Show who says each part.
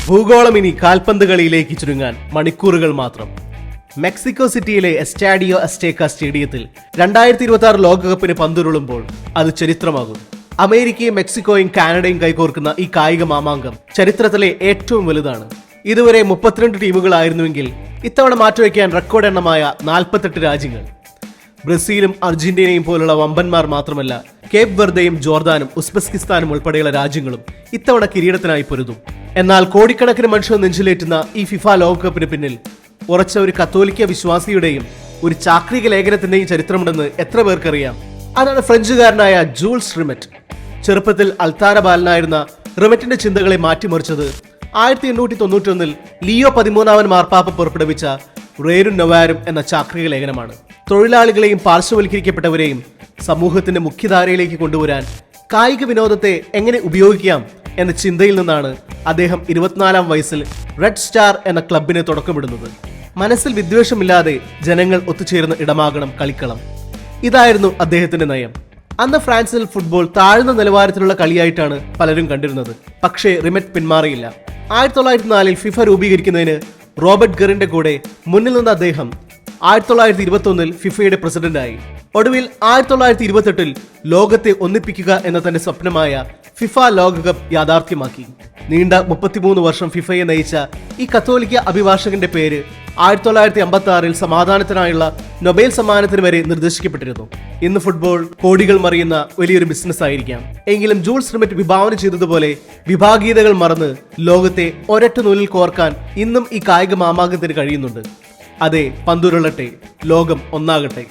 Speaker 1: ഭൂഗോളം ഇനി കാൽപന്ത് കളിയിലേക്ക് ചുരുങ്ങാൻ മണിക്കൂറുകൾ മാത്രം. മെക്സിക്കോ സിറ്റിയിലെ എസ്റ്റാഡിയോ അസ്റ്റേക്ക സ്റ്റേഡിയത്തിൽ 2026 ലോകകപ്പിന് പന്തുരുളുമ്പോൾ അത് ചരിത്രമാകും. അമേരിക്കയും മെക്സിക്കോയും കാനഡയും കൈകോർക്കുന്ന ഈ കായിക മാമാങ്കം ചരിത്രത്തിലെ ഏറ്റവും വലുതാണ്. ഇതുവരെ 32 ടീമുകളായിരുന്നുവെങ്കിൽ ഇത്തവണ മാറ്റിവെക്കാൻ റെക്കോർഡ് എണ്ണമായ 48 രാജ്യങ്ങൾ. ബ്രസീലും അർജന്റീനയും പോലുള്ള വമ്പന്മാർ മാത്രമല്ല, കേപ്പ് വെർദയും ജോർദാനും ഉസ്ബെക്കിസ്ഥാനും ഉൾപ്പെടെയുള്ള രാജ്യങ്ങളും ഇത്തവണ കിരീടത്തിനായി പൊരുതും. എന്നാൽ കോടിക്കണക്കിന് മനുഷ്യർ നെഞ്ചിലേറ്റുന്ന ഈ ഫിഫ ലോകകപ്പിന് പിന്നിൽ ഉറച്ച ഒരു കത്തോലിക്ക വിശ്വാസിയുടെയും ഒരു ചാക്രിക ലേഖനത്തിന്റെയും ചരിത്രമുണ്ടെന്ന് എത്ര പേർക്കറിയാം? അതാണ് ഫ്രഞ്ചുകാരനായ ജൂൾസ് റിമെറ്റ്. ചെറുപ്പത്തിൽ അൾത്താര ബാലനായിരുന്ന റിമെറ്റിന്റെ ചിന്തകളെ മാറ്റിമറിച്ചത് 1891 ലിയോ 13 മാർപ്പാപ്പ പുറപ്പെടുവിച്ച റേരും നൊവാരും എന്ന ചാക്രിക ലേഖനമാണ്. തൊഴിലാളികളെയും പാർശ്വവൽക്കരിക്കപ്പെട്ടവരെയും സമൂഹത്തിന്റെ മുഖ്യധാരയിലേക്ക് കൊണ്ടുവരാൻ കായിക വിനോദത്തെ എങ്ങനെ ഉപയോഗിക്കാം എന്ന ചിന്തയിൽ നിന്നാണ് അദ്ദേഹം 24-ാം വയസ്സിൽ റെഡ് സ്റ്റാർ എന്ന ക്ലബിന് തുടക്കമിടുന്നത്. മനസ്സിൽ വിദ്വേഷമില്ലാതെ ജനങ്ങൾ ഒത്തുചേരുന്ന ഇടമാകണം കളിക്കളം. ഇതായിരുന്നു അദ്ദേഹത്തിന്റെ നയം. അന്ന് ഫ്രാൻസിൽ ഫുട്ബോൾ താഴ്ന്ന നിലവാരത്തിലുള്ള കളിയായിട്ടാണ് പലരും കണ്ടിരുന്നത്. പക്ഷേ റിമെറ്റ് പിന്മാറിയില്ല. 1904 ഫിഫ രൂപീകരിക്കുന്നതിന് റോബർട്ട് ഗറിന്റെ കൂടെ മുന്നിൽ നിന്ന അദ്ദേഹം 1921 ഫിഫയുടെ പ്രസിഡന്റായി. ഒടുവിൽ 1928 ലോകത്തെ ഒന്നിപ്പിക്കുക എന്ന തന്റെ സ്വപ്നമായ ഫിഫ ലോകകപ്പ് യാഥാർത്ഥ്യമാക്കി. നീണ്ട 33 വർഷം ഫിഫയെ നയിച്ച ഈ കത്തോലിക്ക അഭിഭാഷകന്റെ പേര് 1956 സമാധാനത്തിനായുള്ള നൊബേൽ സമ്മാനത്തിന് വരെ നിർദ്ദേശിക്കപ്പെട്ടിരുന്നു. ഇന്ന് ഫുട്ബോൾ കോടികൾ മറിയുന്ന വലിയൊരു ബിസിനസ് ആയിരിക്കാം. എങ്കിലും ജൂൾസ് റിമെറ്റ് വിഭാവന ചെയ്തതുപോലെ വിഭാഗീയതകൾ മറന്ന് ലോകത്തെ ഒരൊറ്റ നൂലിൽ കോർക്കാൻ ഇന്നും ഈ കായിക മാമാങ്കത്തിന് കഴിയുന്നുണ്ട്. അതെ, പന്തുരുളട്ടെ, ലോകം ഒന്നാകട്ടെ.